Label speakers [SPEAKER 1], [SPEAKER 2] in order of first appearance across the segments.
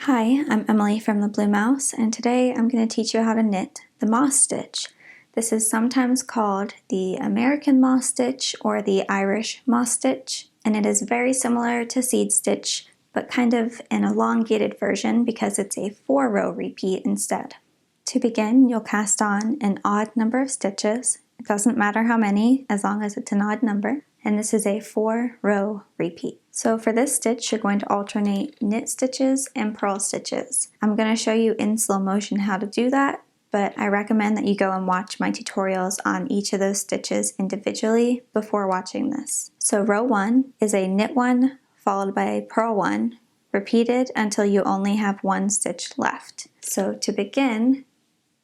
[SPEAKER 1] Hi, I'm Emily from the Blue Mouse, and today I'm going to teach you how to knit the moss stitch. This is sometimes called the American moss stitch or the Irish moss stitch, and it is very similar to seed stitch, but kind of an elongated version because it's a 4-row repeat instead. To begin, you'll cast on an odd number of stitches. It doesn't matter how many, as long as it's an odd number. And this is a 4-row repeat. So for this stitch, you're going to alternate knit stitches and purl stitches. I'm going to show you in slow motion how to do that, but I recommend that you go and watch my tutorials on each of those stitches individually before watching this. So row 1 is a knit 1 followed by a purl 1, repeated until you only have 1 stitch left. So to begin,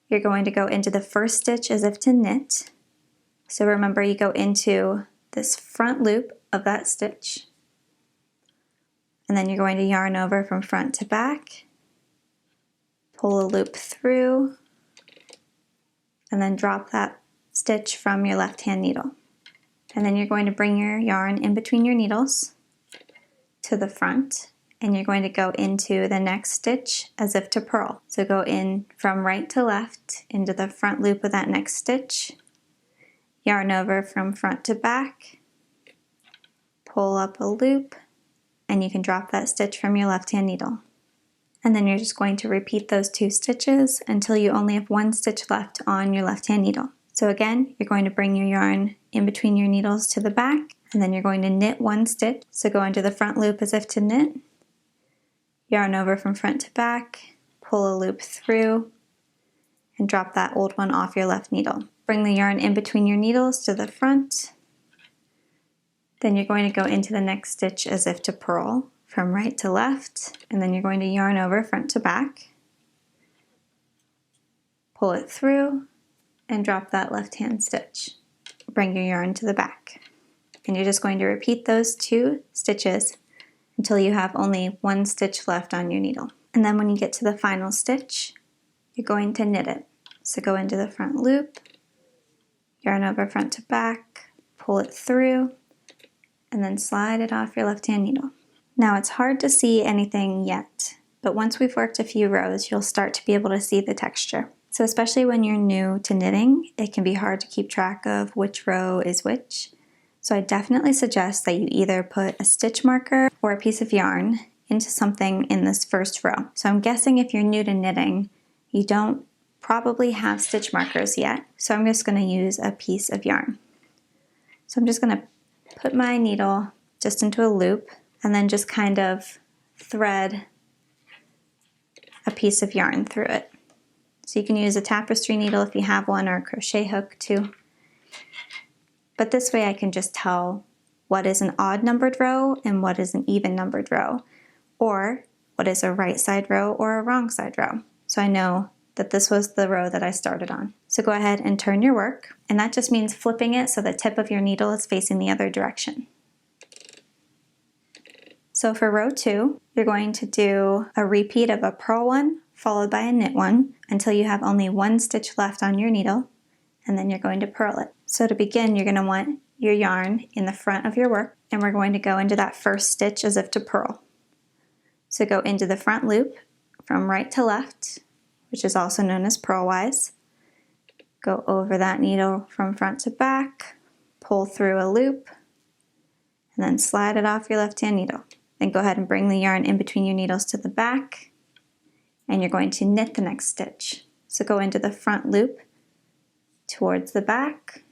[SPEAKER 1] you're going to go into the first stitch as if to knit. So remember, you go into this front loop of that stitch, and then you're going to yarn over from front to back, pull a loop through, and then drop that stitch from your left hand needle. And then you're going to bring your yarn in between your needles to the front, and you're going to go into the next stitch as if to purl. So go in from right to left into the front loop of that next stitch, yarn over from front to back, pull up a loop, and you can drop that stitch from your left hand needle. And then you're just going to repeat those 2 stitches until you only have 1 stitch left on your left hand needle. So again, you're going to bring your yarn in between your needles to the back, and then you're going to knit 1 stitch. So go into the front loop as if to knit, yarn over from front to back, pull a loop through, and drop that old one off your left needle. Bring the yarn in between your needles to the front. Then you're going to go into the next stitch as if to purl from right to left, and then you're going to yarn over front to back, pull it through, and drop that left hand stitch. Bring your yarn to the back. And you're just going to repeat those 2 stitches until you have only 1 stitch left on your needle. And then when you get to the final stitch, you're going to knit it. So go into the front loop, yarn over front to back, pull it through, and then slide it off your left hand needle. Now it's hard to see anything yet, but once we've worked a few rows, you'll start to be able to see the texture. So especially when you're new to knitting, it can be hard to keep track of which row is which. So I definitely suggest that you either put a stitch marker or a piece of yarn into something in this first row. So I'm guessing if you're new to knitting, you don't probably have stitch markers yet. So I'm just going to use a piece of yarn. So I'm just going to put my needle just into a loop and then just kind of thread a piece of yarn through it. So you can use a tapestry needle if you have one, or a crochet hook too. But this way I can just tell what is an odd numbered row and what is an even numbered row, or what is a right side row or a wrong side row. So I know that this was the row that I started on. So go ahead and turn your work, and that just means flipping it so the tip of your needle is facing the other direction. So for row 2, you're going to do a repeat of a purl 1 followed by a knit 1 until you have only 1 stitch left on your needle, and then you're going to purl it. So to begin, you're going to want your yarn in the front of your work, and we're going to go into that first stitch as if to purl. So go into the front loop from right to left, which is also known as purlwise. Go over that needle from front to back, pull through a loop, and then slide it off your left hand needle. Then go ahead and bring the yarn in between your needles to the back, and you're going to knit the next stitch. So go into the front loop towards the back,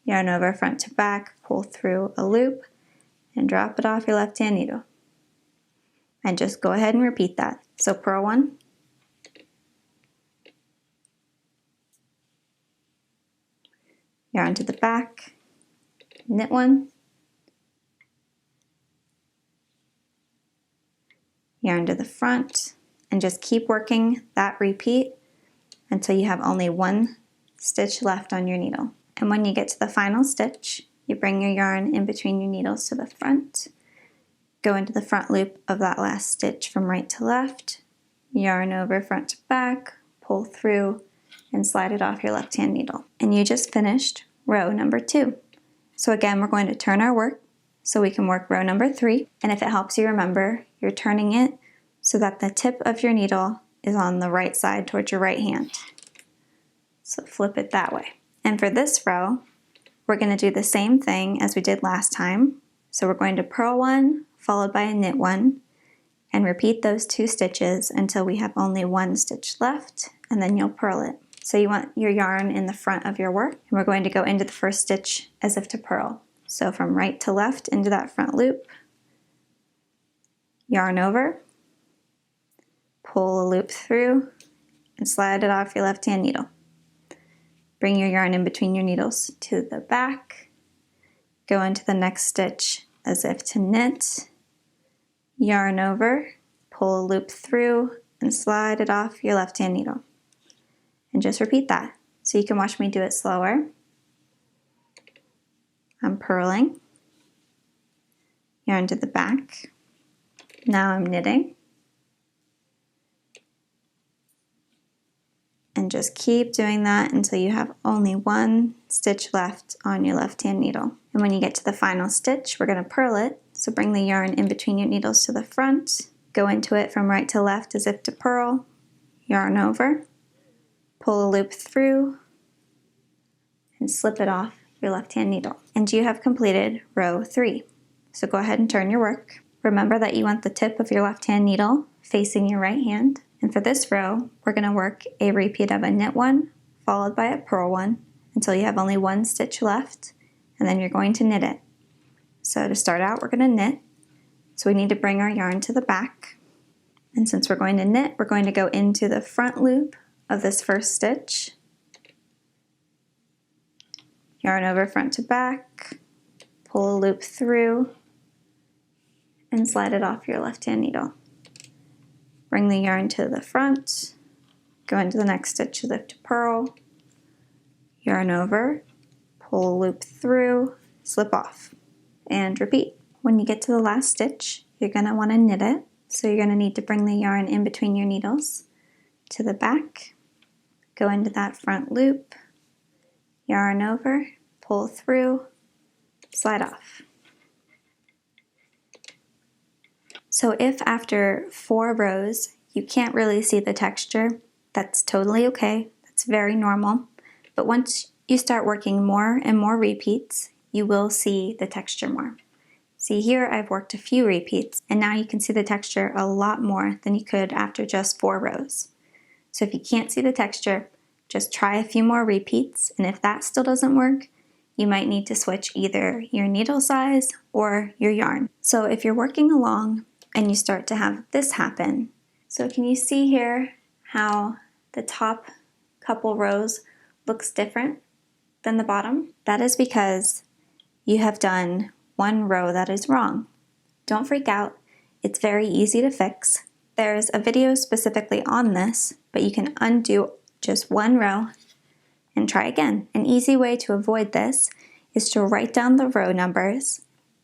[SPEAKER 1] yarn over front to back, pull through a loop, and drop it off your left hand needle. And just go ahead and repeat that. So purl 1, yarn to the back, knit 1, yarn to the front, and just keep working that repeat until you have only 1 stitch left on your needle. And when you get to the final stitch, you bring your yarn in between your needles to the front, go into the front loop of that last stitch from right to left, yarn over front to back, pull through, and slide it off your left hand needle. And you just finished row number 2. So again, we're going to turn our work so we can work row number 3. And if it helps you remember, you're turning it so that the tip of your needle is on the right side towards your right hand. So flip it that way. And for this row, we're going to do the same thing as we did last time. So we're going to purl one, followed by a knit one, and repeat those 2 stitches until we have only 1 stitch left, and then you'll purl it. So you want your yarn in the front of your work, and we're going to go into the first stitch as if to purl. So from right to left into that front loop, yarn over, pull a loop through, and slide it off your left hand needle. Bring your yarn in between your needles to the back, go into the next stitch as if to knit, yarn over, pull a loop through, and slide it off your left hand needle. And just repeat that. So you can watch me do it slower. I'm purling, yarn to the back, now I'm knitting, and just keep doing that until you have only 1 stitch left on your left hand needle. And when you get to the final stitch, we're going to purl it. So bring the yarn in between your needles to the front, go into it from right to left as if to purl, yarn over, pull a loop through, and slip it off your left hand needle. And you have completed row 3. So go ahead and turn your work. Remember that you want the tip of your left hand needle facing your right hand. And for this row, we're going to work a repeat of a knit one, followed by a purl one, until you have only 1 stitch left, and then you're going to knit it. So to start out, we're going to knit. So we need to bring our yarn to the back. And since we're going to knit, we're going to go into the front loop of this first stitch. Yarn over front to back, pull a loop through, and slide it off your left hand needle. Bring the yarn to the front, go into the next stitch as if to purl, yarn over, pull a loop through, slip off, and repeat. When you get to the last stitch, you're going to want to knit it. So you're going to need to bring the yarn in between your needles to the back, go into that front loop, yarn over, pull through, slide off. So if after 4 rows you can't really see the texture, that's totally okay. That's very normal. But once you start working more and more repeats, you will see the texture more. See here, I've worked a few repeats, and now you can see the texture a lot more than you could after just 4 rows. So if you can't see the texture, just try a few more repeats, and if that still doesn't work, you might need to switch either your needle size or your yarn. So if you're working along and you start to have this happen, so can you see here how the top couple rows looks different than the bottom? That is because you have done 1 row that is wrong. Don't freak out, it's very easy to fix. There's a video specifically on this, but you can undo just 1 row and try again. An easy way to avoid this is to write down the row numbers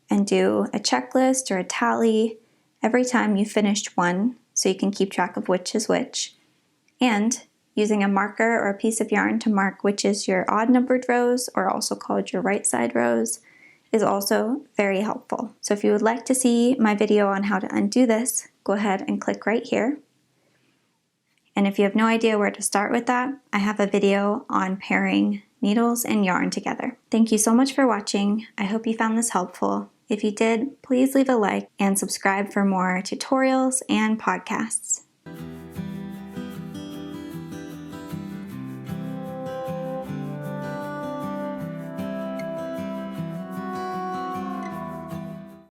[SPEAKER 1] and do a checklist or a tally every time you finished one so you can keep track of which is which. And using a marker or a piece of yarn to mark which is your odd numbered rows, or also called your right side rows, is also very helpful. So if you would like to see my video on how to undo this, go ahead and click right here. And if you have no idea where to start with that, I have a video on pairing needles and yarn together. Thank you so much for watching. I hope you found this helpful. If you did, please leave a like and subscribe for more tutorials and podcasts.